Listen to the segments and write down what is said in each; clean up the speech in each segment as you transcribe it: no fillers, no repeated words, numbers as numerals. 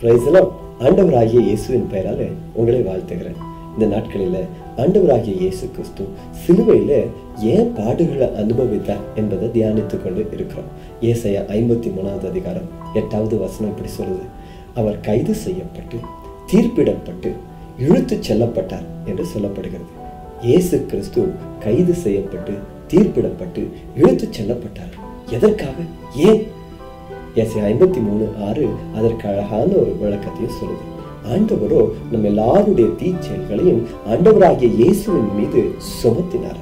Price the Lord. ஆண்டவராகிய இயேசுவின் பெயரால உங்களை வாழ்த்துகிறேன். இந்த நாட்களில் ஆண்டவராகிய இயேசு கிறிஸ்து சிலுவையில ஏன் பாடுகளை அனுபவித்தார் என்பதை தியானித்துக் கொண்டு இருக்கிறோம். ஏசாயா 53 அதிகாரம் 8வது வசனம் இப்படி சொல்லுது, அவர் கைது செய்யப்பட்டு தீர்ப்பிடப்பட்டு இழுத்துச் செல்லப்பட்டார் என்று சொல்லப்படுகிறது. இயேசு கிறிஸ்து கைது செய்யப்பட்டு தீர்ப்பிடப்பட்டு இழுத்துச் செல்லப்பட்டார். எதற்காக? ஏன்? ஏசாயா 53:6 அதற்கு அழகான ஒரு விளக்கத்தையும் சொல்லுது. ஆண்டவரோ நம்ம எல்லாருடைய தீச்செயல்களையும் ஆண்டவராகிய இயேசுவின் மீது சுமத்தினார்.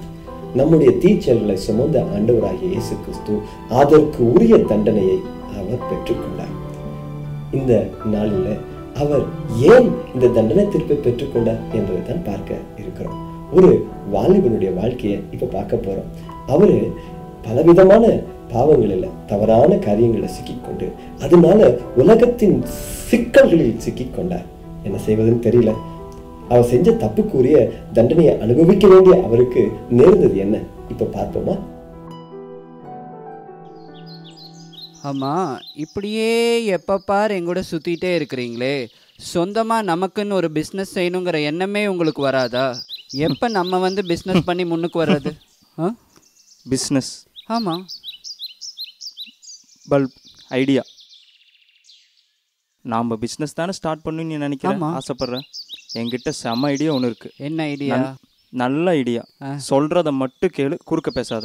நம்முடைய தீச்செயல்களை சுமந்த ஆண்டவராகிய இயேசு கிறிஸ்து அதற்கு உரிய தண்டனையை அவர் பெற்றுக்கொண்டார். இந்த நாளில் அவர் ஏன் இந்த தண்டனை தீர்ப்பை பெற்றுக்கொண்டார் என்பதை தான் பார்க்க இருக்கிறோம். ஒரு வாலிபனுடைய வாழ்க்கையை இப்ப பார்க்க போறோம். அவரு பலவிதமான பாவங்களில் தவறான காரியங்களை சிக்கிக்கொண்டு அதனால உலகத்தின் சிக்கல்களில் சிக்கிக்கொண்டார். என்ன செய்வதுன்னு தெரியல. அவர் செஞ்ச தப்புக்குரிய தண்டனையை அனுபவிக்க வேண்டிய அவருக்கு நேர்ந்தது என்ன? இப்ப பார்ப்போமா? ஆமா, இப்படியே எப்ப பார் எங்கூட சுத்திட்டே இருக்கிறீங்களே, சொந்தமா நமக்குன்னு ஒரு பிஸ்னஸ் செய்யணுங்கிற எண்ணமே உங்களுக்கு வராதா? எப்ப நம்ம பிஸ்னஸ் பண்ணி முன்னுக்கு வர்றது? பிஸ்னஸ்? ஆமா, பல்ப் ஐடியா. நாம் பிஸ்னஸ் தானே ஸ்டார்ட் பண்ணணும்னு நீ நினைக்கிறேன், ஆசைப்படுறேன். என்கிட்ட செம ஐடியா ஒன்று இருக்கு. என்ன ஐடியா? நல்ல ஐடியா. சொல்கிறத மட்டும் கேளு, குறுக்க பேசாத.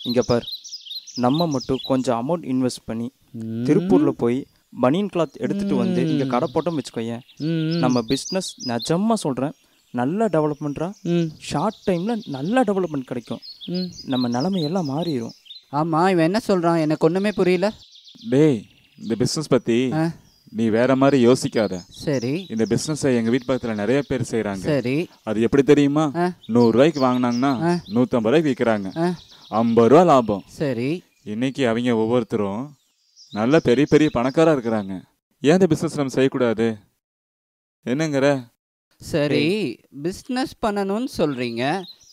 இங்கே பார், நம்ம மட்டும் கொஞ்சம் அமௌண்ட் இன்வெஸ்ட் பண்ணி திருப்பூரில் போய் பனியன் கிளாத் எடுத்துகிட்டு வந்து இங்கே கடை போட்டோம் வச்சுக்கோயேன், நம்ம பிஸ்னஸ் நிஜமாக சொல்கிறேன் நல்ல டெவலப்மெண்ட்ரா. ஷார்ட் டைமில் நல்ல டெவலப்மெண்ட் கிடைக்கும். நம்ம நிலைமையெல்லாம் மாறிடும். ஆமாம், இவன் என்ன சொல்கிறான்? எனக்கு ஒன்றுமே புரியல. டேய், இந்த பிஸ்னஸ் பற்றி நீ வேற மாதிரி யோசிக்காத. சரி. இந்த பிஸ்னஸை எங்கள் வீட்டு பக்கத்தில் நிறைய பேர் செய்கிறாங்க. சரி. அது எப்படி தெரியுமா? 100 ரூபாய்க்கு வாங்கினாங்கன்னா 150 ரூபாய்க்கு விற்கிறாங்க. 50 ரூபா லாபம். சரி. இன்னைக்கு அவங்க ஒவ்வொருத்தரும் நல்ல பெரிய பெரிய பணக்காராக இருக்கிறாங்க. ஏன் இந்த பிஸ்னஸ் நம்ம செய்யக்கூடாது? என்னங்கிற? சரி, பிஸ்னஸ் பண்ணணும்னு சொல்றீங்க,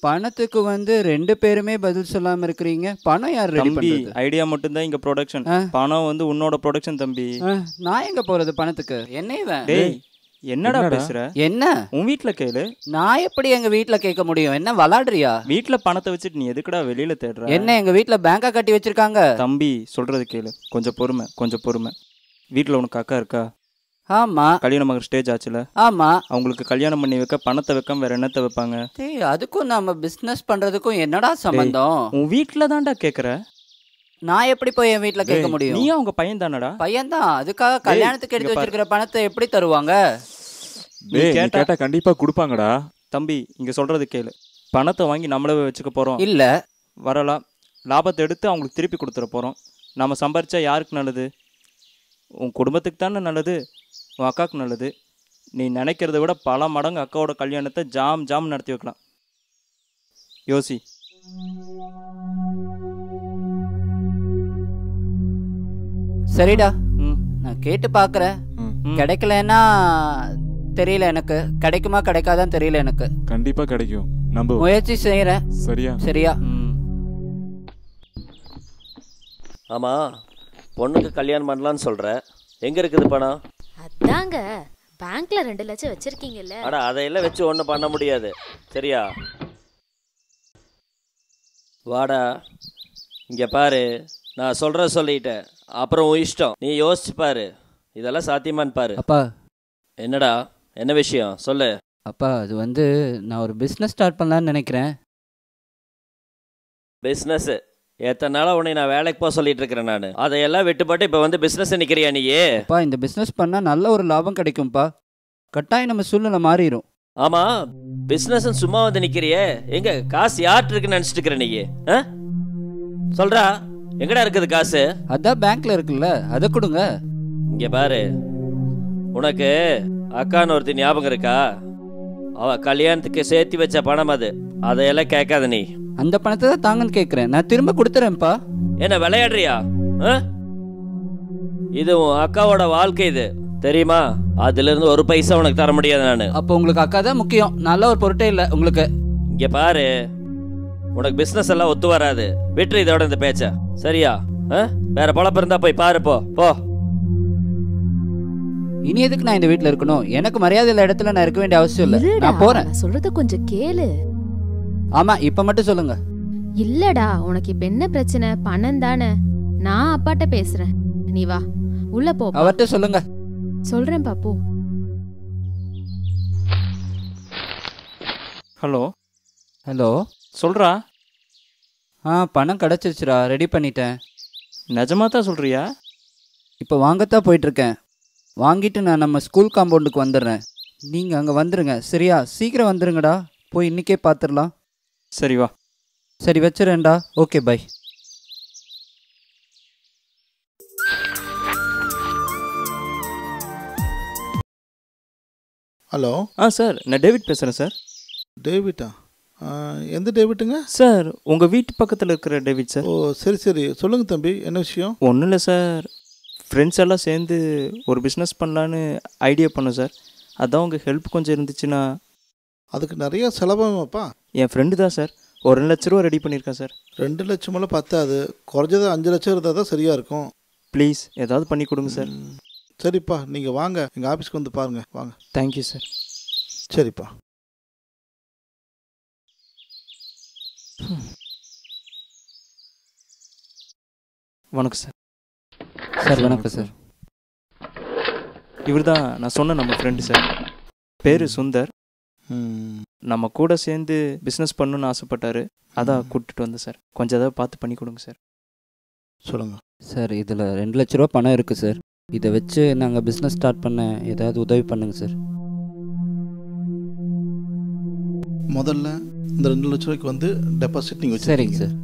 பணத்துக்கு 2 பேருமே பதில் சொல்லாம இருக்கிறீங்க. பணம் யார் ரெடி பண்றது? ஐடியா மட்டும் தான் இங்க ப்ரொடக்ஷன். பணம் உன்னோட ப்ரொடக்ஷன் தம்பி. நான் எங்க போறது பணத்துக்கு? என்ன இவன்? டேய், என்னடா பேசுற? என்ன? உன் வீட்ல கேளு. நான் எப்படி எங்க வீட்ல கேட்க முடியும்? என்ன விளையாடுறியா? வீட்ல பணத்தை வச்சுட்டு நீ எதுக்குடா வெளியில தேடுற? என்ன எங்க வீட்ல பேங்கா கட்டி வச்சிருக்காங்க? தம்பி, சொல்றது கேளு, கொஞ்சம் பொறுமை, கொஞ்சம் பொறுமை. வீட்ல உனக்கு அக்கா இருக்கா? ஆமா. கல்யாணம் ஆகிற ஸ்டேஜ் ஆச்சுல? ஆமா. அவங்களுக்கு கல்யாணம் பண்ணி வைக்க பணத்தை வைக்காம வேற என்னத்தை வைப்பாங்க? அதுக்கும் நம்ம பிசினஸ் பண்றதுக்கும் என்னடா சம்பந்தம்? உன் வீட்ல தான்டா கேக்குற. நான் எப்படி போய் என் வீட்ல கேட்க முடியும்? நீ அவங்க பையன் தானடா? பையன் தான். அதுக்காக கல்யாணத்துக்கு எடுத்து வச்சிருக்கிற பணத்தை எப்படி தருவாங்க? கேட்டா கண்டிப்பா கொடுப்பாங்கடா. தம்பி, இங்க சொல்றது கேளு. பணத்தை வாங்கி நம்மளே வச்சுக்க போறோம் இல்ல? வரலாம், லாபத்தை எடுத்து அவங்களுக்கு திருப்பி கொடுத்துட போறோம். நம்ம சம்பாரிச்சா யாருக்கு நல்லது? உன் குடும்பத்துக்கு தானே நல்லது, உன் அக்காவுக்கு நல்லது. நீ நினைக்கிறத விட பல மடங்கு அக்காவோட கல்யாணத்தை ஜாம் நடத்தி வைக்கலாம். யோசி. சரிடா, நான் கேட்டு பார்க்குறேன். கிடைக்கலன்னா தெரியல எனக்கு, கிடைக்குமா கிடைக்காதான் தெரியல எனக்கு. கண்டிப்பா கிடைக்கும், நம்ப. முயற்சி செய்யறேன். சரியா? ஆமா, பொண்ணுக்கு கல்யாணம் பண்ணலான்னு சொல்ற, எங்க இருக்குது பணம்? அதாங்க பேங்க்ல 2 லட்சம் வச்சிருக்கீங்கல்ல. அட, அதையெல்லாம் வச்சு ஒன்றும் பண்ண முடியாது, சரியா? வாடா, இங்க பாரு, நான் சொல்லிட்டேன், அப்புறம் உன் இஷ்டம். நீ யோசிச்சு பாரு, இதெல்லாம் சாத்தியமான்னு பாரு. அப்பா. என்னடா, என்ன விஷயம் சொல்லு. அப்பா, அது நான் ஒரு பிஸ்னஸ் ஸ்டார்ட் பண்ணலான்னு நினைக்கிறேன். பிஸ்னஸ்? எத்தனை நாளாக உன்னை நான் வேலைக்கு போக சொல்லிட்டு இருக்கிறேன். நான் அதையெல்லாம் விட்டுப்பட்டு இப்போ பிஸ்னஸ் நிற்கிறியா நீயே? அப்பா, இந்த பிஸ்னஸ் பண்ணால் நல்ல ஒரு லாபம் கிடைக்கும்ப்பா. கட்டாயம் நம்ம சூழ்நிலை மாறிடும். ஆமாம், பிஸ்னஸ் சும்மா நிற்கிறியே, எங்க காசு யார்ட்டு இருக்குன்னு நினச்சிட்டு இருக்கிற நீ? சொல்றா, எங்கடா இருக்குது காசு? அதான் பேங்க்ல இருக்குல்ல, அதை கொடுங்க. இங்க பாரு, உனக்கு அக்கான்னு ஒருத்தி ஞாபகம் இருக்கா? அவ கல்யாணத்துக்கு சேர்த்து வச்ச பணம் அது. அதையெல்லாம் கேட்காத நீ. அந்த பணத்தை தான் தாங்கன்னு கேட்குறேன், நான் திரும்ப கொடுத்துறேன்ப்பா. என்ன விளையாடுறியா? இது உன் அக்காவோட வாழ்க்கை, இது தெரியுமா? அதுல இருந்து ஒரு பைசா உனக்கு தர முடியாது நானு. அப்போ உங்களுக்கு அக்கா தான் முக்கியம், நல்ல ஒரு பொருட்டே இல்லை உங்களுக்கு. இங்க பாரு, உனக்கு பிசினஸ் எல்லாம் ஒத்து வராது. விட்டுரு இதோட இந்த பேச்ச, சரியா? வேற பொழப்பு இருந்தா போய் பாரு, போ. இனி எதுக்கு நான் இந்த வீட்ல இருக்கணும்? எனக்கு மரியாதை இல்ல இடத்துல நான் இருக்க வேண்டிய அவசியம் இல்ல. இருடா, நான் போறேன். நான் சொல்றத கொஞ்சம் கேளு. ஆமா, இப்ப மட்டும் சொல்லுங்க. இல்லடா, உனக்கு இப்ப என்ன பிரச்சனை? பணம் தானே. நான் அப்பாட்ட பேசுறேன், நீ வா உள்ள போ. அவர்கிட்ட சொல்லுங்க. சொல்றேன் பாப்பு. ஹலோ ஹலோ, சொல்கிறா. பணம் கிடைச்சிருச்சுடா, ரெடி பண்ணிட்டேன். நிஜமாக தான் சொல்கிறியா? இப்போ வாங்கத்தான் போயிட்டுருக்கேன். வாங்கிட்டு நான் நம்ம ஸ்கூல் காம்பவுண்டுக்கு வந்துடுறேன். நீங்கள் அங்கே வந்துடுங்க, சரியா? சீக்கிரம் வந்துடுங்கடா, போய் இன்றைக்கே பார்த்துடலாம். சரி வா. சரி வச்சுறேன்டா. Okay, bye. ஹலோ. சார், நான் டேவிட் பேசுகிறேன் சார். டேவிட்டா? எந்த டேவிட்டுங்க? சார், உங்கள் வீட்டு பக்கத்தில் இருக்கிற டேவிட் சார். ஓ சரி சரி, சொல்லுங்கள் தம்பி, என்ன விஷயம்? ஒன்றும் இல்லை சார், ஃப்ரெண்ட்ஸ் எல்லாம் சேர்ந்து ஒரு பிஸ்னஸ் பண்ணலான்னு ஐடியா பண்ணோம் சார். அதான் உங்கள் ஹெல்ப் கொஞ்சம் இருந்துச்சுன்னா. அதுக்கு நிறையா செலவாகுமாப்பா? என் ஃப்ரெண்டு தான் சார், ஒரு 2 லட்ச ரூபா ரெடி பண்ணியிருக்கேன் சார். 2 லட்சமெல்லாம் பத்தாது, குறைஞ்சது 5 லட்சம் இருந்தால் தான் சரியாக இருக்கும். ப்ளீஸ் ஏதாவது பண்ணி கொடுங்க சார். சரிப்பா, நீங்கள் வாங்க, எங்கள் ஆஃபீஸ்க்கு வந்து பாருங்கள், வாங்க. Thank you sir. சரிப்பா. வணக்கம் சார். சார் வணக்கம் சார். இவர் தான் நான் சொன்ன நம்ம ஃப்ரெண்டு சார், பேர் சுந்தர். நம்ம கூட சேர்ந்து பிஸ்னஸ் பண்ணணுன்னு ஆசைப்பட்டார், அதான் கூப்பிட்டுட்டு வந்தேன் சார். கொஞ்சம் ஏதாவது பார்த்து பண்ணி கொடுங்க சார். சொல்லுங்கள் சார், இதில் 2 லட்ச ரூபா பணம் இருக்குது சார். இதை வச்சு நாங்கள் பிஸ்னஸ் ஸ்டார்ட் பண்ண ஏதாவது உதவி பண்ணுங்க சார். முதல்ல இந்த 2 லட்ச ரூபாய்க்கு வந்து டெபாசிட் நீங்கள் வச்சு. சரிங்க சார்.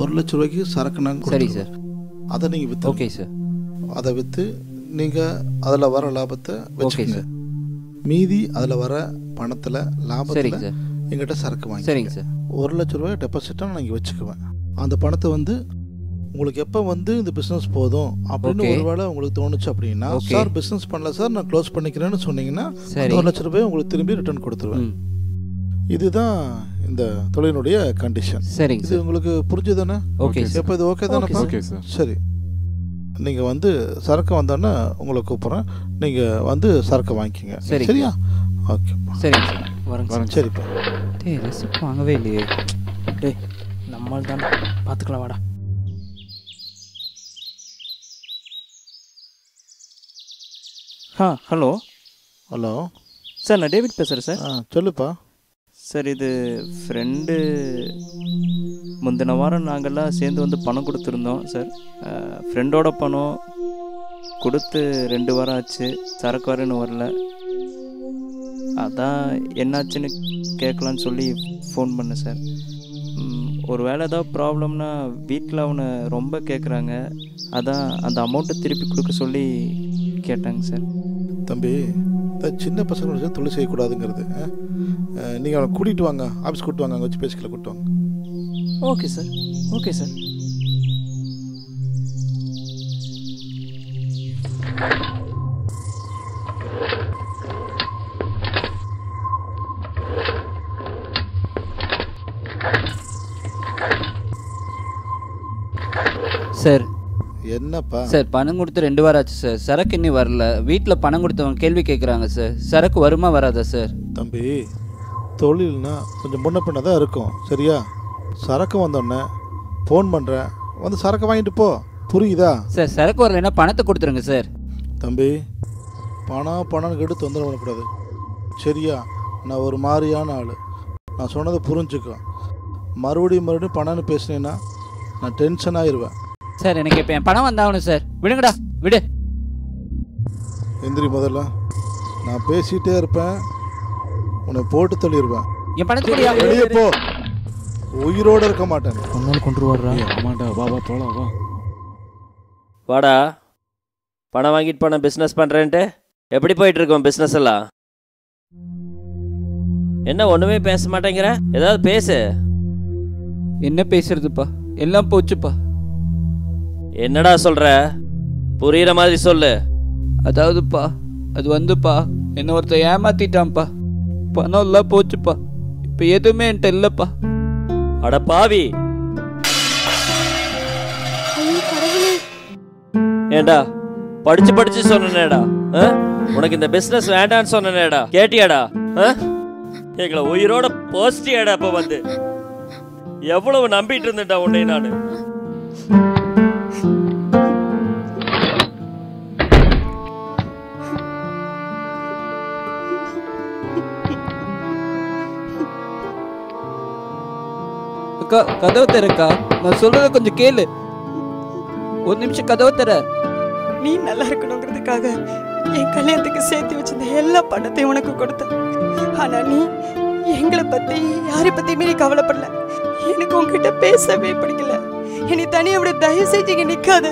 1 லட்ச ரூபாய்க்கு சரக்கு நாங்கள். சரி சார். அதை நீங்கள் விற்று. Okay sir. அதை விற்று நீங்கள் அதில் வர லாபத்தை வச்சுக்கோங்க. மீதி அதில் வர பணத்தில் லாபத்தில் எங்கிட்ட சரக்கு வாங்கி. சரிங்க சார். 1 லட்ச ரூபாய் டெபாசிட்டாக நான் இங்கே வச்சுக்குவேன். அந்த பணத்தை வந்து உங்களுக்கு எப்போ வந்து இந்த பிஸ்னஸ் போதும் அப்படின்னு ஒருவேளை உங்களுக்கு தோணுச்சு அப்படின்னா, சார் பிஸ்னஸ் பண்ணல சார், நான் க்ளோஸ் பண்ணிக்கிறேன்னு சொன்னீங்கன்னா 1 லட்ச ரூபாய் உங்களுக்கு திரும்பி ரிட்டர்ன் கொடுத்துருவேன். இதுதான் இந்த தொழிலுடைய கண்டிஷன். சரிங்க. இது உங்களுக்கு புரிஞ்சுதானே? ஓகே. எப்போ இது ஓகே தானே? Okay sir. சரி, நீங்கள் வந்து சரக்கு வந்தோன்னே உங்களை கூப்பிட்றேன், நீங்கள் வந்து சரக்கு வாங்கிக்கோங்க. சரியா? ஓகேப்பா. சரிங்க சார். வரேங்க. சரிப்பா. டேய், ரெசிப்ட் வாங்கவே இல்லையே. டேய், நம்மளால் தானே, பார்த்துக்கலாம் வாடா. ஹலோ. ஹலோ சார், நான் டேவிட் பேசுகிறேன் சார். சொல்லுப்பா. சார், இது ஃப்ரெண்டு முந்தின வாரம் நாங்கள்லாம் சேர்ந்து வந்து பணம் கொடுத்துருந்தோம் சார். ஃப்ரெண்டோட பணம் கொடுத்து 2 வாரம் ஆச்சு, சரக்கு வரேன்னு வரல. அதான் என்னாச்சுன்னு கேட்கலான்னு சொல்லி ஃபோன் பண்ணேன் சார். ஒரு வேளை ஏதாவது ப்ராப்ளம்னா வீட்டில் அவனை ரொம்ப கேட்குறாங்க, அதான் அந்த அமௌண்ட்டை திருப்பி கொடுக்க சொல்லி கேட்டாங்க சார். தம்பி, சின்ன பசங்களோட தொழில் செய்யக்கூடாதுங்கிறது. நீங்கள் அவனை கூட்டிகிட்டு வாங்க, ஆஃபீஸ் கூப்பிட்டு வாங்க, அங்கே வச்சு பேசிக்கல கூப்பிட்டு வாங்க. Okay sir. Okay sir. Sir. என்னப்பா? சார், பணம் கொடுத்து 2 வாரம் ஆச்சு சார், சரக்கு இன்னும் வரல. வீட்டில் பணம் கொடுத்தவங்க கேள்வி கேட்குறாங்க சார். சரக்கு வருமா வராதா சார்? தம்பி, தொழில்னா கொஞ்சம் முன்ன பின்ன தான் இருக்கும், சரியா? சரக்கு வந்தோடனே ஃபோன் பண்ணுறேன், வந்து சரக்கு வாங்கிட்டு போ, புரியுதா? சார், சரக்கு வரலைன்னா பணத்தை கொடுத்துருங்க சார். தம்பி, பணம்னு கேட்டு தொந்தரவு பண்ணக்கூடாது, சரியா? நான் ஒரு மாதிரியான ஆள், நான் சொன்னதை புரிஞ்சுக்கோ. மறுபடியும் பணம்னு பேசினேன்னா நான் டென்ஷன் ஆயிடுவேன். சார், எனக்கு இப்போ என் பணம் வந்தாகணும் சார். விடுங்கடா, விடு. எந்திரி முதல்ல. நான் பேசிகிட்டே இருப்பேன், உன்னை போட்டு தள்ளிடுவேன். என் பணத்தை வெளியே போ, உயிரோடு இருக்க மாட்டேன். ஒன்றால் கொண்டு வர்றா. ஆமாண்டா, வா வா போலாம் வா. வாடா, பணம் வாங்கிட்டு போன பிஸ்னஸ் பண்ணுறேன்ட்டு எப்படி போயிட்டுருக்கோம் பிஸ்னஸ் எல்லாம்? என்ன ஒன்றுமே பேச மாட்டேங்கிற? ஏதாவது பேசு. என்ன பேசுறதுப்பா, எல்லாம் போச்சுப்பா. என்னடா சொல்ற? புரியுற மாதிரி சொல்லு. அதாவதுப்பா, அது வந்துப்பா, என்ன ஒருத்தர் ஏமாத்திட்டான்ப்பா. பணம் எல்லாம் போச்சுப்பா. இப்போ எதுவுமே என்கிட்ட இல்லைப்பா. அட பாவி, ஏண்டா படிச்சு படிச்சு சொன்னேடா, உனக்கு இந்த பிசினஸ் வேண்டான்னு சொன்னேடா, கேட்டியாடா? எங்களை உயிரோட போஸ்டியாடா. அப்ப வந்து எவ்வளவு நம்பிட்டு இருந்தேன்டா உன்னை நானு. அக்கா கதவு தரக்கா, நான் சொல்றத கொஞ்சம் கேளு. ஒரு நிமிஷம் கதவு தர. நீ நல்லா இருக்கணுங்கிறதுக்காக என் கல்யாணத்துக்கு சேர்த்து வச்சிருந்த எல்லா பணத்தையும் உனக்கு கொடுத்தேன். ஆனா நீ எங்களை பத்தி யாரை பத்தியுமே நீ கவலைப்படல. எனக்கு உங்ககிட்ட பேசவே பிடிக்கல. இனி தனியா அப்படி தயவு செஞ்சு இங்க நிக்காத.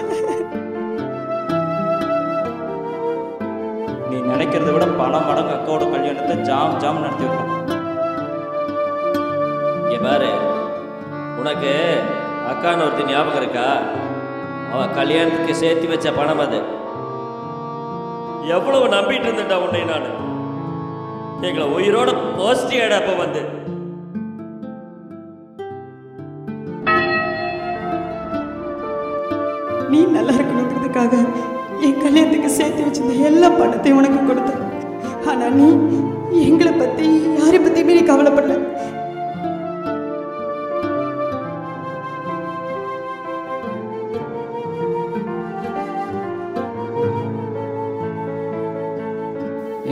நீ நினைக்கிறத விட பல மடங்கு அக்காவோட கல்யாணத்தை ஜாம் ஜாம் நடத்தி வைக்கலாம். இங்க பாரு, உனக்கு அக்கான்னு ஒருத்தி ஞாபகம் இருக்கா? அவன் கல்யாணத்துக்கு சேர்த்து வச்ச பணம் அது. எவ்வளவு நம்பிட்டு இருந்தேன்டா உன்னை நான். எங்களை உயிரோட போஸ்டியாடா. அப்ப வந்து நீ நல்லா இருக்கணுங்கிறதுக்காக என் கல்யாணத்துக்கு சேர்த்து வச்சிருந்த எல்லா பணத்தையும் உனக்கு கொடுத்தேன். ஆனா நீ எங்களை பத்தி யாரை பத்தியுமே நீ கவலைப்படல.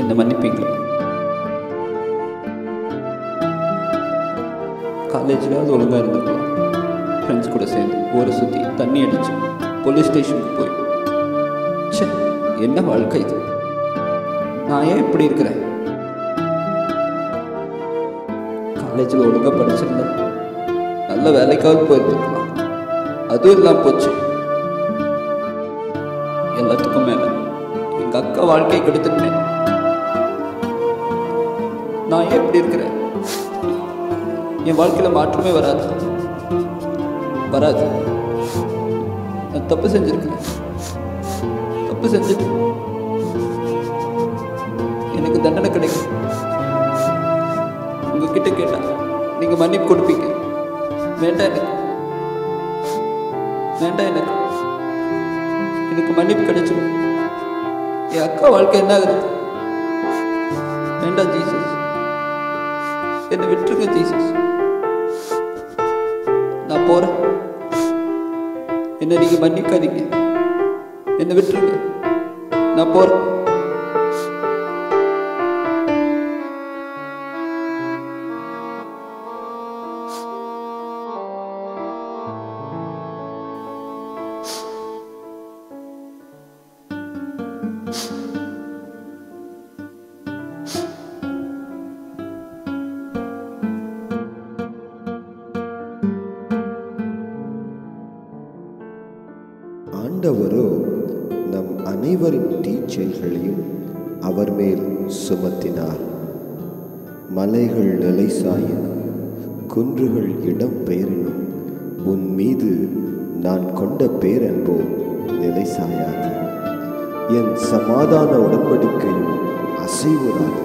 என்ன மன்னிப்பீங்களா? காலேஜில் ஒழுங்காக இருந்திருக்கலாம். ஃப்ரெண்ட்ஸ் கூட சேர்ந்து ஊரை சுற்றி தண்ணி அடிச்சு போலீஸ் ஸ்டேஷனுக்கு போய் சே, என்ன வாழ்க்கை இது? நான் ஏன் இப்படி இருக்கிறேன்? காலேஜில் ஒழுங்காக படிச்சிருந்தேன், நல்ல வேலைக்காவது போயிருந்துருக்கலாம். அதுவும் இல்லாமல் போச்சு. எல்லாத்துக்கும் மேலே எங்கள் அக்கா வாழ்க்கையை கெடுத்துட்டேன். நான் ஏன் எப்படி இருக்கிறேன்? என் வாழ்க்கையில் மாற்றமே வராது. நான் தப்பு செஞ்சிருக்கிறேன். தப்பு செஞ்சுட்டு எனக்கு தண்டனை கிடைக்கும். உங்ககிட்ட கேட்டா நீங்க மன்னிப்பு கொடுப்பீங்க. வேண்டாம் எனக்கு, வேண்டாம் எனக்கு. எனக்கு மன்னிப்பு கிடைச்சிடும். என் அக்கா வாழ்க்கை என்ன ஆகுது? வேண்டாம் ஜீசஸ், என்னை விட்டுருங்க ஜீசஸ். நான் போறேன். என்னை நீங்க மன்னிக்காதீங்க. என்னை விட்டுருங்க. நான் போறேன். ஆண்டவரோ நம் அனைவரின் தீச்செயல்களையும் அவர் மேல் சுமத்தினார். மலைகள் நிலை சாயினும் குன்றுகள் இடம் பெயரினும் உன் மீது நான் கொண்ட பேரன்போ நிலை சாயாது. என் சமாதான உடன்படிக்கையும் அசைவுறாது.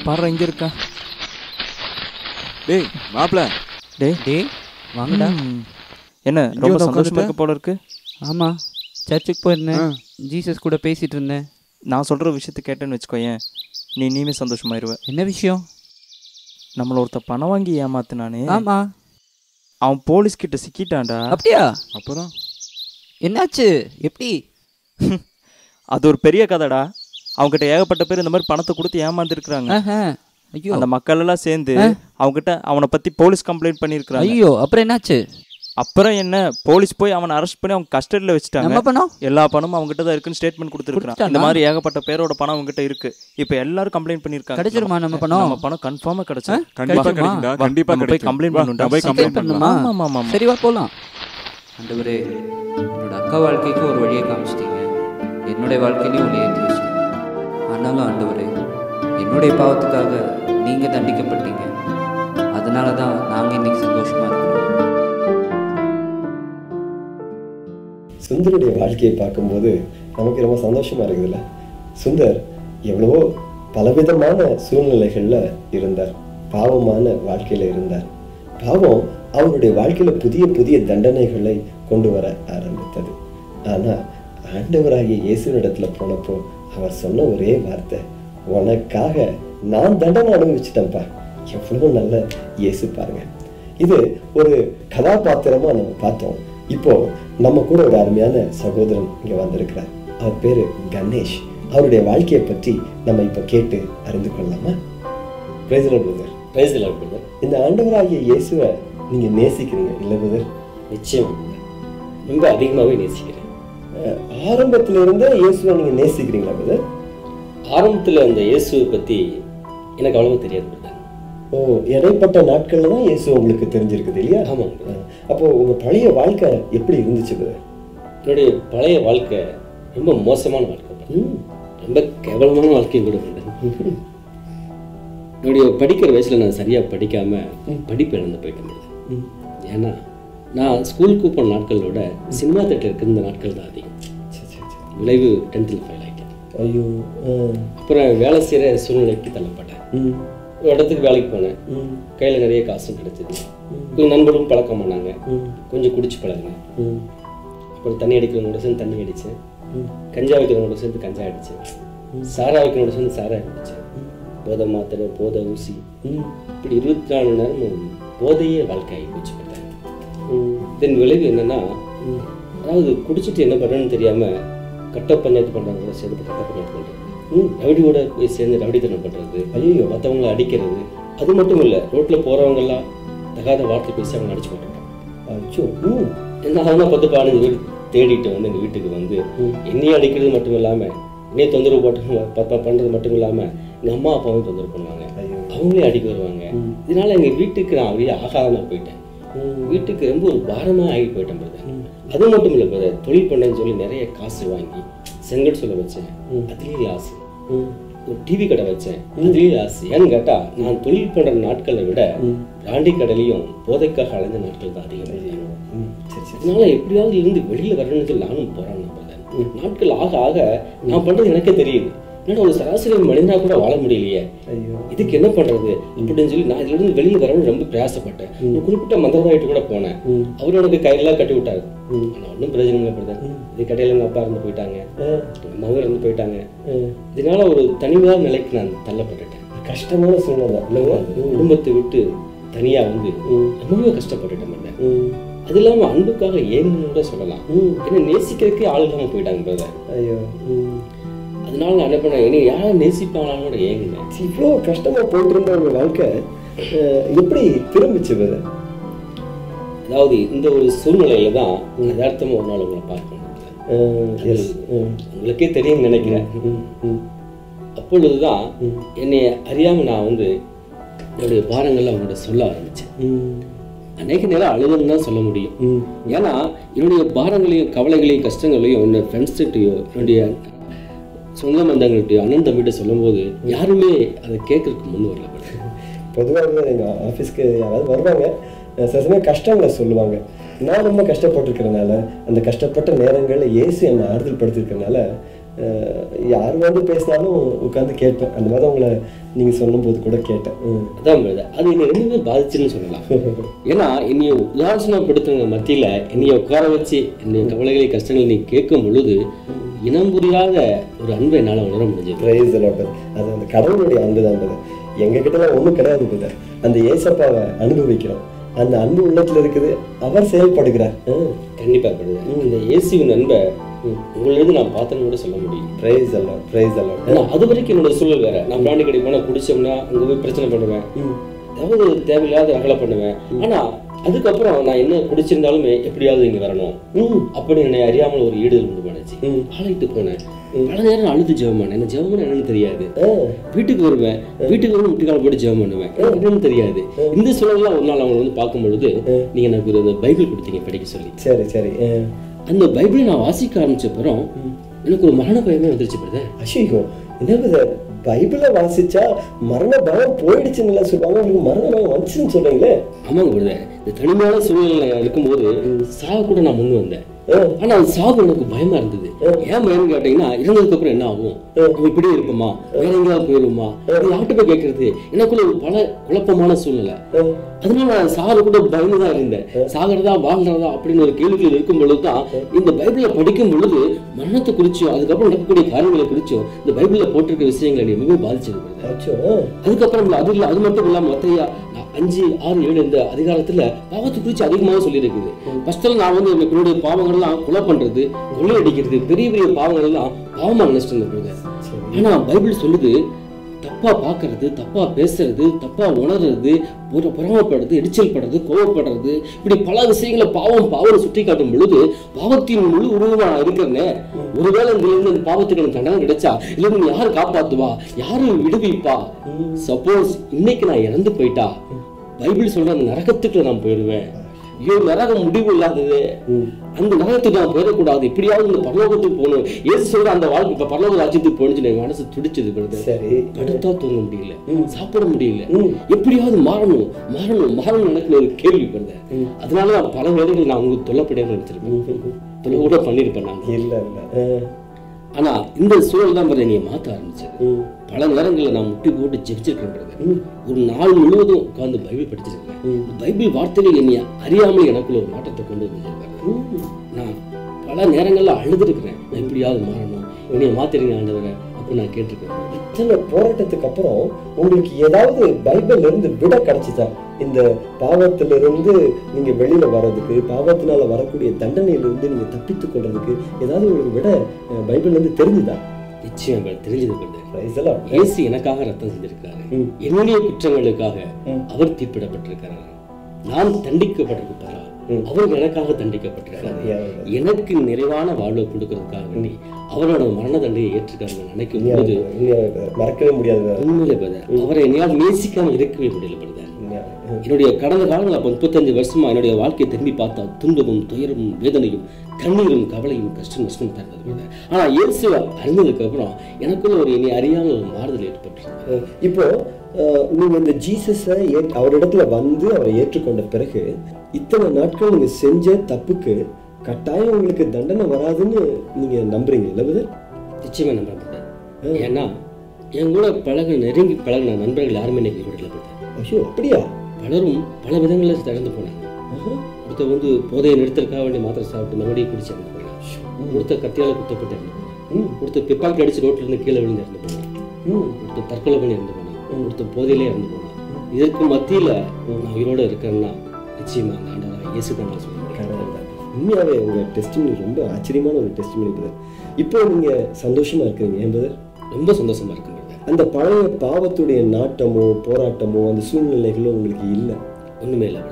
பாரு இங்கே இருக்கா. டேய் மாப்பிள்ள. டேய் வாங்கடா. என்ன ரொம்ப சந்தோஷமா இருக்க போல இருக்கு? ஆமாம், சர்ச்சுக்கு போயிருந்தேன், ஜீசஸ் கூட பேசிகிட்டு இருந்தேன். நான் சொல்கிற விஷயத்த கேட்டேன்னு வச்சுக்கோயேன், நீமே சந்தோஷமாயிருவேன். என்ன விஷயம்? நம்மள ஒருத்த பணம் வாங்கி ஏமாத்தினானே. ஆமாம், அவன் போலீஸ்கிட்ட சிக்கிட்டான்டா. அப்படியா? அப்புறம் என்னாச்சு? எப்படி? அது ஒரு பெரிய கதைடா. அவங்ககிட்ட ஏகப்பட்ட பேர் இந்த மாதிரி பணத்தை கொடுத்து ஏமாந்துருக்குறாங்க. ஐயோ, அந்த மக்கள் எல்லாம் சேர்ந்து அவங்ககிட்ட அவனை பற்றி போலீஸ் கம்ப்ளைண்ட் பண்ணியிருக்கிறாங்க. ஐயோ, அப்புறம் என்னாச்சு? அப்புறம் என்ன, போலீஸ் போய் அவனை அரெஸ்ட் பண்ணி அவங்க கஸ்டடியில் வச்சுட்டாங்க. நம்ம பணம்? எல்லா பணமும் அவங்ககிட்ட தான் இருக்குன்னு ஸ்டேட்மெண்ட் கொடுத்துருக்கான். இந்த மாதிரி ஏகப்பட்ட பேரோட பணம் அவங்ககிட்ட இருக்கு. இப்போ எல்லாரும் கம்ப்ளைண்ட் பண்ணியிருக்காங்க. கிடைச்சிருமா நம்ம பணம்? நம்ம பணம் கன்ஃபார்மா கிடைச்சா கண்டிப்பா கிடைக்கும்டா. கண்டிப்பா போய் கம்ப்ளைண்ட் பண்ணுடா. போய் கம்ப்ளைண்ட் பண்ணுமா? ஆமா ஆமா. சரி வா போலாம். ஆண்டவரே, என்னோட அக்கா வாழ்க்கைக்கு ஒரு வழியை காமிச்சிட்டீங்க, என்னுடைய வாழ்க்கையிலையும் ஒளி ஏற்றி வச்சிட்டீங்க. ஆனாலும் ஆண்டவரே, என்னுடைய பாவத்துக்காக நீங்கள் தண்டிக்கப்பட்டீங்க. அதனால தான் நாங்கள் இன்னைக்கு சந்தோஷமாக இருக்கிறோம். சுந்தருடைய வாழ்க்கையை பார்க்கும்போது நமக்கு ரொம்ப சந்தோஷமா இருக்குதுல்ல. சுந்தர் எவ்வளவோ பலவிதமான சூழ்நிலைகளில் இருந்தார், பாவமான வாழ்க்கையில் இருந்தார். பாவம் அவருடைய வாழ்க்கையில் புதிய புதிய தண்டனைகளை கொண்டு வர ஆரம்பித்தது. ஆனால் ஆண்டவராகிய இயேசுவினிடத்துல போனப்போ அவர் சொன்ன ஒரே வார்த்தை, உனக்காக நான் தண்டனை அனுபவிச்சிட்டேன்ப்பா. எவ்வளோ நல்ல இயேசு பாருங்க. இது ஒரு கதாபாத்திரமா நம்ம பார்த்தோம். இப்போ நம்ம கூட ஒரு அருமையான சகோதரன் இங்க வந்திருக்கிறார். அவர் பேரு கணேஷ். அவருடைய வாழ்க்கையை பற்றி நம்ம இப்ப கேட்டு அறிந்து கொள்ளலாமா? Price the Lord. Price the Lord brother. இந்த ஆண்டவராகிய இயேசுவை நீங்க நேசிக்கிறீங்க இல்ல பிரதர்? நிச்சயம் ரொம்ப அதிகமாகவே நேசிக்கிறேன். ஆரம்பத்துல இருந்தே இயேசுவை நீங்க நேசிக்கிறீங்களா பிரதர்? ஆரம்பத்தில் அந்த இயேசுவை பற்றி எனக்கு அவ்வளவு தெரியாது பிரதர். ஓ, இடைப்பட்ட நாட்கள்ல தான் இயேசு உங்களுக்கு தெரிஞ்சிருக்குது இல்லையா? ஆமாம் பிரதர். அப்போ உங்க பழைய வாழ்க்கை எப்படி இருந்துச்சு பிரதர்? என்னுடைய பழைய வாழ்க்கை ரொம்ப மோசமான வாழ்க்கை, ரொம்ப கேவலமான வாழ்க்கையும் கூட பிரதர். என்னுடைய படிக்கிற வயசில் நான் சரியாக படிக்காமல் படிப்பு இழந்து போயிட்டேன் பிரதர். ஏன்னா நான் ஸ்கூலுக்கு போன நாட்களோட சினிமா தேட்டர் இருக்கிற நாட்கள் தான் அதிகம். விளைவு 10th ஃபெயில் ஆகிட்டேன். ஐயோ. அப்புறம் வேலை செய்கிற சூழ்நிலைக்கு தள்ளப்பட்டேன். ஒரு இடத்துக்கு வேலைக்கு போனேன், கையில் நிறைய காசும் கிடைச்சிது. கொஞ்சம் நண்பர்களும் பழக்கம் பண்ணாங்க, கொஞ்சம் குடிச்சு பழகினேன். அப்புறம் தண்ணி அடிக்கிறவங்களோட சேர்ந்து தண்ணி அடித்தேன், கஞ்சா வைக்கிறவங்களோட சேர்ந்து கஞ்சா அடித்தேன், சாரா வைக்கிறவங்களோட சேர்ந்து சாரா அடித்தேன், போதை மாத்திரை, போதை ஊசி, இப்படி 24 மணி நேரம் போதையே வாழ்க்கையாகி போச்சு. தென் விளைவு என்னன்னா, அதாவது குடிச்சிட்டு என்ன பண்ணுறேன்னு தெரியாமல் கட்ட பஞ்சாயத்து பண்ணுறவங்களோட சேர்ந்து கட்ட பஞ்சாயத்து பண்ணுறது, ரவுடியோட போய் சேர்ந்து ரவுடித்தனம் பண்ணுறது, ஐயோ மற்றவங்களை அடிக்கிறது. அது மட்டும் இல்லை, ரோட்டில் போகிறவங்கெல்லாம் தகாத வார்த்தை பேசி அவங்க அடிச்சு போட்டுருப்பாங்க. அச்சோ. என்ன ஆகுனா 10-15 பேர் தேடிட்டு வந்து எங்கள் வீட்டுக்கு வந்து என்னையும் அடிக்கிறது மட்டும் இல்லாமல், என்னையும் தொந்தரவு பண்ணுறது மட்டும் இல்லாமல் எங்கள் அம்மா அப்பாவும் தொந்தரவு பண்ணுவாங்க, அவங்களே அடிக்க வருவாங்க. இதனால எங்கள் வீட்டுக்கு நான் அப்படியே ஆகாதமாக போயிட்டேன். வீட்டுக்கு ரொம்ப ஒரு பாரமாக ஆகி போயிட்டேன் பிரதர். அது மட்டும் இல்லை பிரதர், தொழில் பண்ணேன்னு சொல்லி நிறைய காசு வாங்கி செங்கல் சொல்ல வச்சேன், அதுலேயே லாஸ். ஒரு டிவி கடை வச்சேன், அதுலேயே லாஸ். ஏன்னு கேட்டால் நான் தொழில் பண்ணுற நாட்களை விட பிராண்டி கடையிலையும் போதைக்காக அலைஞ்ச நாட்கள் தான் அதிகம். அதனால எப்படியாவது இருந்து வெளியில் வரணும்னு சொல்லி நானும் போகிறேன் பிரதர். நாட்கள் ஆக ஆக நான் பண்ணுறது எனக்கே தெரியுது, என்னடா ஒரு சராசரி மனிதனாக கூட வாழ முடியலையே, இதுக்கு என்ன பண்ணுறது அப்படின்னு சொல்லி நான் இதுலேருந்து வெளியே வரணும்னு ரொம்ப பிரயாசப்பட்டேன். ஒரு குறிப்பிட்ட மந்திரவாயிட்டு கூட போனேன், அவரு எனக்கு கையெல்லாம் கட்டி விட்டாரு. ஆனால் ஒன்றும் பிரயோஜனம் இல்லை பிரதர். இது கடையில் எங்கள் அப்பா இருந்து போயிட்டாங்க, எங்கள் அம்மாவும் இருந்து போயிட்டாங்க. இதனால ஒரு தனிமையான நிலைக்கு நான் தள்ளப்பட்டுட்டேன். கஷ்டமான சூழ்நிலை இல்லைங்களா? குடும்பத்தை விட்டு தனியாக வந்து ரொம்பவே கஷ்டப்பட்டுட்டேன் பிரதர். அது இல்லாமல் அன்புக்காக ஏங்கன்னு கூட சொல்லலாம், ஏன்னா நேசிக்கிறதுக்கே ஆள் இல்லாமல் போயிட்டாங்க பிரதர். ஐயோ. அதனால நான் என்ன பண்ணேன், என்னை யாரும் நேசிப்பாங்களான்னு கூட ஏங்குனேன். இவ்வளோ கஷ்டமாக போயிட்டு இருந்த ஒரு வாழ்க்கை எப்படி திரும்பிச்சு பிரதர்? அதாவது இந்த ஒரு சூழ்நிலையில தான் யதார்த்தமாக ஒரு நாள் உங்களை பார்க்கணும். உங்களுக்கே தெரியும் நினைக்கிறேன். அப்பொழுதுதான் என்னை அறியாமல் நான் வந்து என்னுடைய பாரங்களை அவங்கள்ட்ட சொல்ல ஆரம்பித்தேன். அநேக நேரம் அழுதுன்னு தான் சொல்ல முடியும். ஏன்னா என்னுடைய பாரங்களையும் கவலைகளையும் கஷ்டங்களையும் என்னுடைய ஃப்ரெண்ட்ஸ்கிட்டையோ என்னுடைய சொந்த பந்தங்கள்கிட்டயோ அண்ணன் தம்பிகிட்ட சொல்லும்போது யாருமே அதை கேட்கறதுக்கு முன் வரல. பொதுவாக எங்கள் ஆஃபீஸ்க்கு யாராவது வருவாங்க, சில சமயம் கஷ்டங்களை சொல்லுவாங்க. நான் ரொம்ப கஷ்டப்பட்டுருக்கிறதுனால, அந்த கஷ்டப்பட்ட நேரங்களில் இயேசு என்னை ஆறுதல் படுத்திருக்கிறதுனால யார் வந்து பேசினாலும் உட்காந்து கேட்பேன். அந்த மாதிரி உங்களை நீங்க சொல்லும் போது கூட கேட்டேன். அதான் அது என்னை ரெண்டுமே பாதிச்சுன்னு சொல்லலாம். ஏன்னா என்னைய உதாசனப்படுத்துறவங்க மத்தியில என்னைய உட்கார வச்சு என்னுடைய கவலைகளை கஷ்டங்களை நீ கேட்கும் பொழுது இனம் புரியாத ஒரு அன்பை என்னால் உணர முடிஞ்சது. அது அந்த கடவுளுடைய அன்பு தான். எங்க கிட்டலாம் ஒண்ணும் கிடையாது. அந்த ஏசப்பாவை அனுபவிக்கிறோம். அந்த அன்பு உள்ளத்துல இருக்குது. அவர் செயல்படுகிறார். கண்டிப்பா படுது. இந்த இயேசுவின் அன்பை உங்களிருந்து நான் பார்த்தேன்னு கூட சொல்ல முடியும். பிரைஸ் எல்லாம் பிரைஸ் எல்லாம். ஏன்னா அது வரைக்கும் என்னோட சூழல் வேற. நான் பிராண்டி கடை போனால் குடிச்சோம்னா அங்கே போய் பிரச்சனை பண்ணுவேன், அதாவது தேவையில்லாத ரகலை பண்ணுவேன். ஆனா அதுக்கப்புறம் நான் என்ன குடிச்சிருந்தாலுமே எப்படியாவது இங்க வரணும் அப்படி என்னை அறியாமல் ஒரு ஈடுதல் உண்டு பண்ணுச்சு. ஆலைட்டு போனேன், பல நேரம் அழுது ஜெபம் பண்ணேன். எனக்கு ஜெபம் என்னன்னு தெரியாது. வீட்டுக்கு வருவேன், வீட்டுக்கு வந்து முட்டிக்கால போட்டு ஜெபம் பண்ணுவேன், என்னன்னு தெரியாது. இந்த சூழல்லாம் ஒரு நாள் அவங்க வந்து பார்க்கும் பொழுது நீங்க எனக்கு ஒரு பைபிள் கொடுத்தீங்க படிக்க சொல்லி. சரி சரி. அந்த பைபிளை நான் வாசிக்க ஆரம்பிச்ச அப்புறம் எனக்கு ஒரு மரண பயமே வந்துருச்சு. பிரதர் அஷிகோ என்ன பைபிளை வாசிச்சா மரண பயம் போயிடுச்சுன்னு சொல்லுவாங்க, உங்களுக்கு மரண பயம் வந்துச்சுன்னு சொல்றீங்களே? ஆமாங்க பிரதர், இந்த தனிமையான சூழ்நிலை இருக்கும்போது சாக கூட நான் முன் வந்தேன். ஆனா அது சாவு எனக்கு பயமா இருந்தது. ஏன் பயம்னு கேட்டீங்கன்னா இறந்ததுக்கு அப்புறம் என்ன ஆகும், நம்ம இப்படியே இருப்போமா, வேற எங்கேயாவது போயிருவோமா, யார்கிட்ட போய் கேட்கறது, எனக்குள்ள ஒரு பல குழப்பமான சூழ்நிலை. அதனால நான் சாக கூட பயந்துதான் இருந்தேன். சாகிறதா வாழ்றதா அப்படின்னு ஒரு கேள்விகள் இருக்கும் பொழுதுதான் இந்த பைபிளை படிக்கும் பொழுது மரணத்தை குறிச்சோ அதுக்கப்புறம் நடக்கக்கூடிய காரியங்களை குறிச்சோ இந்த பைபிள்ல போட்டிருக்க விஷயங்களை மிகவும் பாதிச்சிருக்கிறது. அதுக்கப்புறம் அது மட்டும் இல்லாம மத்தையா 5, 6, 7 இந்த அதிகாரத்துல பாவத்தை குறிச்சு அதிகமாக சொல்லி இருக்குது. ஃபர்ஸ்ட்ல நான் வந்து என்னுடைய பாவங்கள்லாம் கொலை பண்றது, கொள்ளை அடிக்கிறது, பெரிய பெரிய பாவங்கள் எல்லாம் பாவமா நினைச்சிட்டு இருந்தது. ஆனா பைபிள் சொல்லுது தப்பா பாக்குறது, தப்பா பேசுறது, தப்பா உணர்றது, பொறாமப்படுறது, எரிச்சல் படுறது, கோவப்படுறது, இப்படி பல விஷயங்களை பாவம் சுட்டி காட்டும் பொழுது பாவத்தின் முழு உருவமா இருக்கிறேன்னு ஒருவேளை இருந்து அந்த பாவத்துக்கு எனக்கு தண்டனை கிடைச்சா இல்ல யாரு காப்பாத்துவா, யாரு விடுவிப்பா, சப்போஸ் இன்னைக்கு நான் இறந்து போயிட்டா பைபிள் சொல்ற அந்த நரகத்துக்குள்ள நான் போயிடுவேன். ஐயோ நரகம் முடிவு இல்லாதது, அந்த நரகத்துக்கு நான் போயிடக்கூடாது, எப்படியாவது இந்த பரலோகத்துக்கு போகணும். ஏசு சொல்ற அந்த வாழ்க்கை இப்ப பரலோக ராஜ்யத்துக்கு போயிடுச்சு என் மனசு துடிச்சது. படுத்தா தூங்க முடியல, சாப்பிட முடியல, எப்படியாவது மாறணும் எனக்கு ஒரு கேள்வி படுது. அதனால நான் பல வேலைகள் நான் உங்களுக்கு தொல்லப்படியாக நினைச்சிருப்பேன், தொல்லை கூட பண்ணிருப்பேன் நான். இல்ல ஆனா இந்த சூழல் தான் என்னைய மாற்ற ஆரம்பிச்சது. பல நேரங்களில் நான் முட்டி போட்டு ஜெபிச்சிருக்கேன். ஒரு நாள் முழுவதும் உட்கார்ந்து பைபிள் படிச்சிருக்கேன். பைபிள் வார்த்தைகள் என்னைய அறியாமல் எனக்குள்ள ஒரு மாற்றத்தை கொண்டு வந்திருக்காரு. நான் பல நேரங்கள்ல அழுதுருக்கிறேன், நான் எப்படியாவது மாறணும், என்னைய மாத்திருங்க ஆண்டவரை அப்படின்னு நான் கேட்டிருக்கேன். இத்தனை போராட்டத்துக்கு அப்புறம் உங்களுக்கு ஏதாவது பைபிள்ல இருந்து விட கிடைச்சிதா? இந்த பாவத்திலிருந்து நீங்க வெளியில வர்றதுக்கு, பாவத்தினால வரக்கூடிய தண்டனையிலிருந்து நீங்க தப்பித்துக் கொள்றதுக்கு ஏதாவது உங்களுக்கு விட பைபிள்ல இருந்து தெரிஞ்சுதா? நிச்சயம் தெரிஞ்சது. இயேசு எனக்காக ரத்தம் செஞ்சிருக்காரு, என்னுடைய குற்றங்களுக்காக அவர் தீர்ப்பிடப்பட்டிருக்கிறார், நான் தண்டிக்கப்பட்டிருக்கிறார், அவர் எனக்காக தண்டிக்கப்பட்டிருக்காரு, எனக்கு நிறைவான வாழ்வை கொடுக்கறதுக்காக வேண்டி அவரோட மரண தண்டையை ஏற்றுக்காரு நினைக்கும் போது மறக்கவே முடியாது. உண்மையிலே அவரை என்னையால் நேசிக்காம இருக்கவே முடியல. என்னுடைய கடந்த காலங்கள் 35 வருஷமா என்னுடைய வாழ்க்கையை திரும்பி பார்த்தா துன்பமும் துயரமும் வேதனையும் கண்ணீரும் கவலையும் கஷ்டம் தருவது. ஆனா இயேசு அறிந்ததுக்கு அப்புறம் எனக்குள்ள ஒரு என்னை அறியாமல் ஒரு மாறுதல் ஏற்பட்டு. இப்போ நீங்க இந்த ஜீசஸை அவரிடத்துல வந்து அவரை ஏற்றுக்கொண்ட பிறகு இத்தனை நாட்கள் நீங்க செஞ்ச தப்புக்கு கட்டாயம் உங்களுக்கு தண்டனை வராதுன்னு நீங்க நம்புறீங்க இல்ல? நிச்சயமா நம்புறேன். ஏன்னா என் கூட நெருங்கி பழகின நண்பர்கள் யாருமே இன்னைக்கு கூட இல்லை. ஐயோ அப்படியா? பலரும் பல விதங்களில் திறந்து போனாங்க. ஒருத்தர் வந்து போதையை நிறுத்தறதுக்காக வேண்டிய மாத்திரை சாப்பிட்டு மறுபடியும் குடிச்சு இறந்து போனாங்க. ஒருத்தர் கத்தியால குத்தப்பட்டு இறந்து போனாங்க. ஒருத்தர் பிப்பாக்கி அடிச்சு ரோட்ல இருந்து கீழே விழுந்து இறந்து போனாங்க. ஒருத்தர் தற்கொலை பண்ணி இறந்து போனாங்க. ஒருத்தர் போதையிலே இறந்து போனாங்க. இதற்கு மத்தியில நான் உயிரோட இருக்கிறேன்னா நிச்சயமா அந்த ஆண்டவராகிய இயேசு தான் நான் சொல்ல முடியும். உண்மையாவே உங்க டெஸ்டிமனி ரொம்ப ஆச்சரியமான ஒரு டெஸ்டிமனி பிரதர். இப்போ நீங்க சந்தோஷமா இருக்கிறீங்க என்பது ரொம்ப சந்தோஷமா இருக்கு. அந்த பழைய பாவத்துடைய நாட்டமோ போராட்டமோ அந்த சூழ்நிலைகளோ உங்களுக்கு இல்லை? ஒண்ணுமே இல்லை.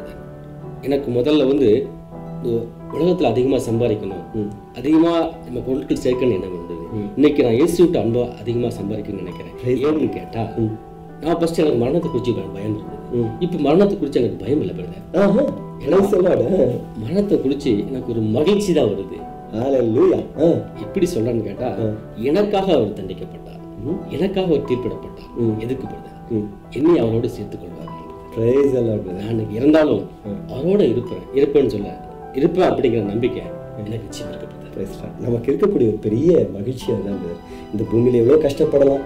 எனக்கு முதல்ல வந்து உலகத்துல அதிகமா சம்பாதிக்கணும், அதிகமா நம்ம பொருட்கள் சேர்க்கணும் என்ன இருந்தது. இன்னைக்கு நான் இயேசு விட்டு அன்பா அதிகமா சம்பாதிக்கணும்னு நினைக்கிறேன். ஏன்னு கேட்டா நான் ஃபர்ஸ்ட் எனக்கு மரணத்தை குறிச்சு பயம் இருந்தது. இப்ப மரணத்தை குறிச்சு எனக்கு பயம் இல்லை பிரதர். மரணத்தை குறிச்சு எனக்கு ஒரு மகிழ்ச்சி தான் வருது. எப்படி சொல்றேன்னு கேட்டா எனக்காக அவர் தண்டிக்கப்பட்டார், எனக்காக அவர் தீர்ப்பிடப்பட்டார், எதிர்க்கப்படுறார், என்னை அவரோடு சேர்த்துக் கொள்வார். நான் இருந்தாலும் அவரோட இருப்பேன்னு சொல்ல இருப்பேன் அப்படிங்கிற நம்பிக்கை எனக்கு நிச்சயம் இருக்கப்பட்டது. நமக்கு இருக்கக்கூடிய ஒரு பெரிய மகிழ்ச்சி அதுதான். இந்த பூமியில எவ்வளோ கஷ்டப்படலாம்,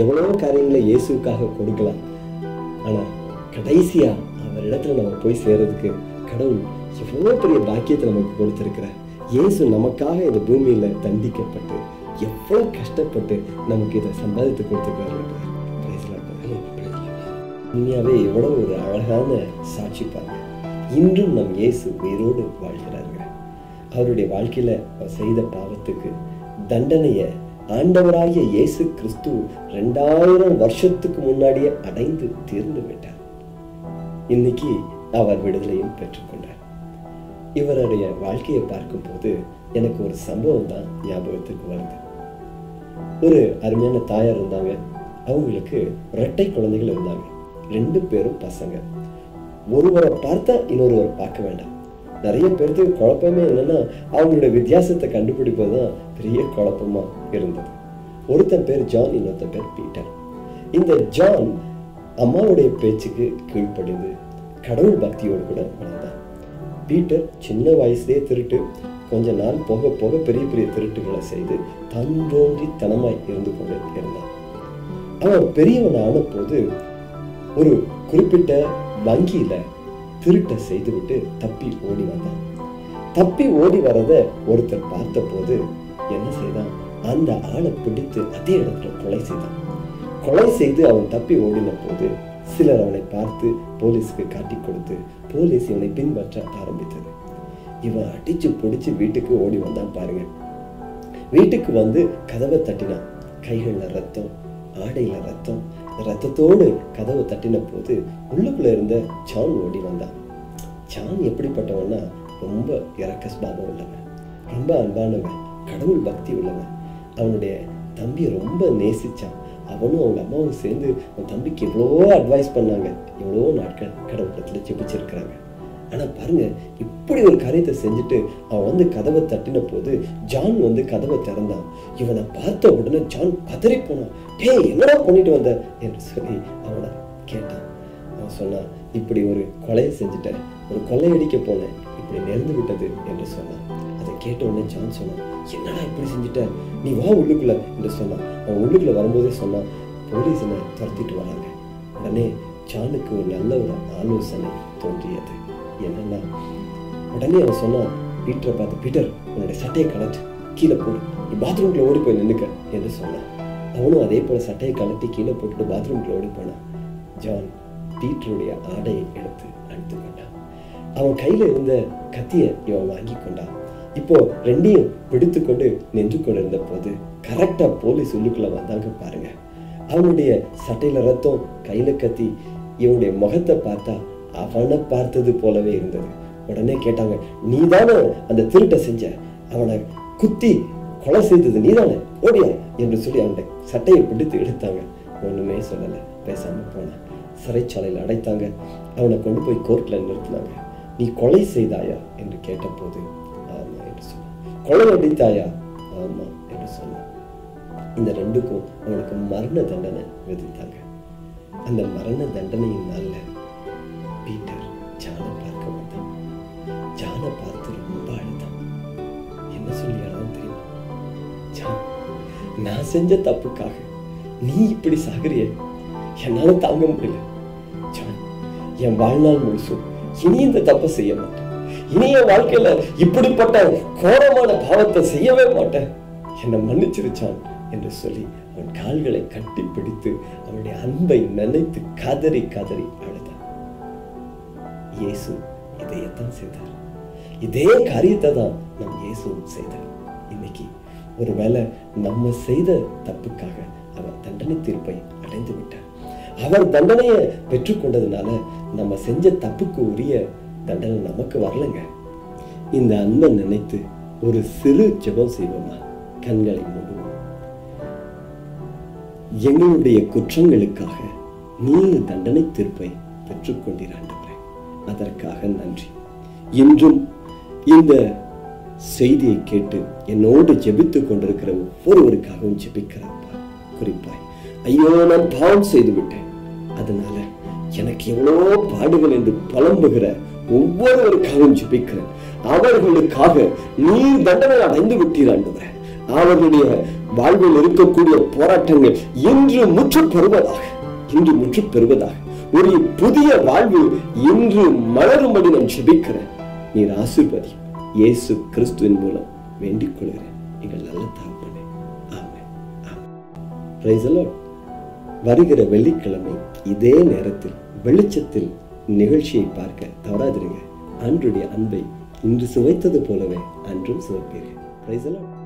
எவ்வளோ காரியங்களை இயேசுக்காக கொடுக்கலாம். ஆனால் கடைசியா அவர் இடத்துல நம்ம போய் சேர்றதுக்கு கடவுள் எவ்வளோ பெரிய பாக்கியத்தை நமக்கு கொடுத்துருக்கிறார். இயேசு நமக்காக இந்த பூமியில தண்டிக்கப்பட்டு எவ்வளோ கஷ்டப்பட்டு நமக்கு இதை சம்பாதித்து கொடுத்துருக்காரு. உண்மையாவே எவ்வளோ ஒரு அழகான சாட்சி பாருங்க. இன்றும் நம் இயேசு உயிரோடு வாழ்கிறார்கள். அவருடைய வாழ்க்கையில செய்த பாவத்துக்கு தண்டனையை ஆண்டவராகிய இயேசு கிறிஸ்து 2000 வருஷத்துக்கு முன்னாடியே அடைந்து தீர்ந்து விட்டார். இன்னைக்கு அவர் விடுதலையும் பெற்றுக்கொண்டார். இவருடைய வாழ்க்கையை பார்க்கும் போது எனக்கு ஒரு சம்பவம் தான் ஞாபகத்துக்கு வருது. ஒரு அருமையான தாயார் இருந்தாங்க. அவங்களுக்கு 2 குழந்தைகள் இருந்தாங்க. 2 பேரும் பசங்க. ஒருவரை பார்த்தா இன்னொருவர் பார்க்க வேண்டாம். நிறைய பேருக்கு குழப்பமே என்னன்னா அவங்களுடைய வித்தியாசத்தை கண்டுபிடிப்பது தான் பெரிய குழப்பமா இருந்தது. ஒருத்தன் பேர் ஜான், இன்னொருத்தன் பேர் பீட்டர். இந்த ஜான் அம்மாவுடைய பேச்சுக்கு கீழ்ப்படிந்து கடவுள் பக்தியோடு கூட வளர்ந்தான். பீட்டர் சின்ன வயசுலேயே திருட்டு, கொஞ்ச நாள் போக போக பெரிய பெரிய திருட்டுகளை செய்து தன்றோன்றி தனமாய் இருந்து கொண்டு இருந்தான். அவன் பெரியவன் ஆன போது ஒரு குறிப்பிட்ட வங்கியில திருட்டை செய்துவிட்டு தப்பி ஓடி வந்தான். தப்பி ஓடி வரத ஒருத்தர் பார்த்த போது என்ன செய்தான், அந்த ஆளை பிடித்து அதே இடத்துல கொலை செய்தான். கொலை செய்து அவன் தப்பி ஓடின போது சிலர் அவனை பார்த்து போலீஸுக்கு காட்டி கொடுத்து போலீஸ் இவனை பின்பற்ற ஆரம்பித்தது. இவன் அடிச்சு பிடிச்சு வீட்டுக்கு ஓடி வந்தான் பாருங்க. வீட்டுக்கு வந்து கதவை தட்டினான். கைகள்ல ரத்தம், ஆடையில ரத்தம். ரத்தத்தோடு கதவை தட்டின போது உள்ளுக்குள்ள இருந்த ஜான் ஓடி வந்தான். ஜான் எப்படிப்பட்டவன்னா ரொம்ப இரக்க சுபாவம் உள்ளவன், ரொம்ப அன்பானவன், கடவுள் பக்தி உள்ளவன். அவனுடைய தம்பியை ரொம்ப நேசிச்சான். அவனும் அவங்க அம்மாவும் சேர்ந்து அவன் தம்பிக்கு எவ்வளோ அட்வைஸ் பண்ணாங்க. எவ்வளோ நாட்கள் கடவுளத்தில் ஜெபிச்சிருக்கிறாங்க. ஆனால் பாருங்க, இப்படி ஒரு காரியத்தை செஞ்சுட்டு அவன் வந்து கதவை தட்டின போது ஜான் வந்து கதவை திறந்தான். இவனை பார்த்த உடனே ஜான் பதறி போனான். டேய், என்னடா பண்ணிட்டு வந்த என்று சொல்லி அவனை கேட்டான். அவன் சொன்னான், இப்படி ஒரு கொலையை செஞ்சுட்டேன், ஒரு கொள்ளையடிக்க போனேன், இப்படி நேர்ந்து விட்டது என்று சொன்னான். அதை கேட்ட உடனே ஜான் சொன்னான், என்னடா இப்படி செஞ்சுட்ட, நீ வா உள்ளுக்குள்ள என்று சொன்னான். அவன் உள்ளுக்குள்ள வரும்போதே சொன்னான், போலீஸ் என்னை துரத்திட்டு வராங்க. உடனே ஜானுக்கு ஒரு நல்ல ஒரு ஆலோசனை தோன்றியது. என்னன்னா, உடனே அவன் சொன்னான், பீட்டரை பார்த்து, பீட்டர் உன்னுடைய சட்டையை கலட்டு கீழே போடு, நீ பாத்ரூம்குள்ள ஓடி போய் நின்னுக்க என்று சொன்னான். அவனும் அதே போல சட்டையை கலட்டி கீழே போட்டுட்டு பாத்ரூம்குள்ள ஓடி போனான். ஜான் பீட்டருடைய ஆடையை எடுத்து அணிந்து கொண்டான். அவன் கையில இருந்த கத்தியை இவன் வாங்கி கொண்டான். இப்போ ரெண்டையும் பிடித்து கொண்டு நின்று கொண்டிருந்த போது கரெக்டா போலீஸ் உள்ளுக்குள்ள வந்தாங்க பாருங்க. அவனுடைய சட்டையில ரத்தம், கையில கத்தி. இவனுடைய முகத்தை பார்த்தா அவனை பார்த்தது போலவே இருந்தது. உடனே கேட்டாங்க, நீதானே அந்த திருட்டை செஞ்ச, அவனை குத்தி கொலை செய்தது நீதானே, ஓடியா என்று சொல்லி அவனுடைய சட்டையை பிடித்து எடுத்தாங்க. ஒண்ணுமே சொல்லலை, பேசாம போனான். சிறைச்சாலையில் அடைத்தாங்க. அவனை கொண்டு போய் கோர்ட்ல நிறுத்தினாங்க. நீ கொலை செய்தாயா என்று கேட்ட போது ஆமா என்று சொன்னான். கொலை அடித்தாயா? ஆமா என்று சொன்னான். இந்த ரெண்டுக்கும் அவனுக்கு மரண தண்டனை விதித்தாங்க. அந்த மரண தண்டனையின் நாள்ல பீட்டர் ஜானை பார்க்க வந்தான். ஜானை பார்த்து ரொம்ப அழுதான். என்ன சொல்லி அழுதான் தெரியுமா? ஜான், நான் செஞ்ச தப்புக்காக நீ இப்படி சாகுறிய, என்னால தாங்க முடியல. ஜான், என் வாழ்நாள் முழுசும் இனி இந்த தப்பை செய்ய மாட்டேன். இனி என் வாழ்க்கையில இப்படிப்பட்ட கோரமான பாவத்தை செய்யவே மாட்டேன். என்னை மன்னிச்சிருச்சான் என்று சொல்லி அவன் கால்களை கட்டி பிடித்து அவனுடைய அன்பை நினைத்து கதறி கதறி அழுதான். இயேசு இதையத்தான் செய்தார். இதே காரியத்தை தான் நம் இயேசுவும் செய்தார். இன்னைக்கு ஒருவேளை நம்ம செய்த தப்புக்காக அவர் தண்டனை தீர்ப்பை அடைந்து விட்டார். அவர் தண்டனையை பெற்றுக்கொண்டதுனால நம்ம செஞ்ச தப்புக்கு உரிய தண்டனை நமக்கு வரலங்க. இந்த அன்பை நினைத்து ஒரு சிறு ஜெபம் செய்வோமா? கண்களை மூடுவோம். எங்களுடைய குற்றங்களுக்காக நீர் தண்டனை தீர்ப்பை பெற்றுக்கொண்டீர் ஆண்டவரே, அதற்காக நன்றி. இன்றும் இந்த செய்தியை கேட்டு என்னோடு ஜெபித்துக் கொண்டிருக்கிற ஒவ்வொருவருக்காகவும் ஜெபிக்கிறப்பா. குறிப்பாய், ஐயோ நான் பாவம் செய்து விட்டேன், அதனால எனக்கு எவ்வளோ பாடுகள் என்று புலம்புகிற ஒவ்வொருவருக்காகவும் ஜெபிக்கிறேன். அவர்களுக்காக நீர் தண்டனை அடைந்து விட்டீர் ஆண்டவரே. அவர்களுடைய வாழ்வில் இருக்கக்கூடிய போராட்டங்கள் இன்று முற்று பெறுவதாக ஒரு புதிய வாழ்வு இன்று மலரும்படி நான் ஜெபிக்கிறேன். நீர் ஆசீர்வதி. இயேசு கிறிஸ்துவின் மூலம் வேண்டிக் கொள்கிறேன் எங்கள் நல்ல தகப்பனே. ஆமென். Praise the lord. வருகிற வெள்ளிக்கிழமை இதே நேரத்தில் வெளிச்சத்தில் நிகழ்ச்சியை பார்க்க தவறாதிருங்க. ஆண்டவருடைய அன்பை இன்று சுவைத்தது போலவே அன்றும் சுவைப்பீர்கள். Price the Lord.